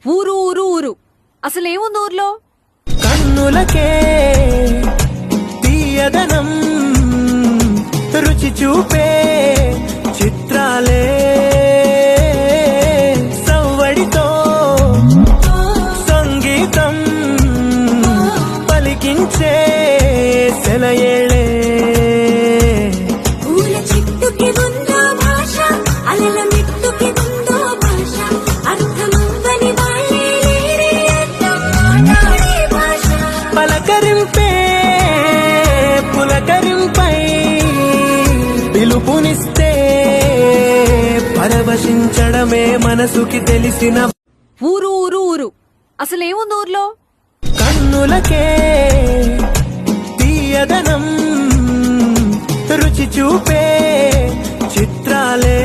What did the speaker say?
ఊరు ఊరు ఊరు అసలేముంది ఊర్లో? కన్నులకే తీయదనం రుచి చూపే చిత్రాలే సవ్వడితో సంగీతం పలికించే సెలయేళే పూల చెట్టుకి ఉందో భాష, అలల మెట్టుకి ఉందో భాష, అర్థమవ్వని వాళ్ళే లేరే అర్థం మాట్లాడే భాష. పలకరింపే పులకరింపై పిలుపునిస్తే పరవశించడమే మనసుకి తెలిసిన ఊరు ఊరు ఊరు అసలేముంది ఊర్లో? కన్నులకే తీయదనం రుచి చూపే చిత్రాలే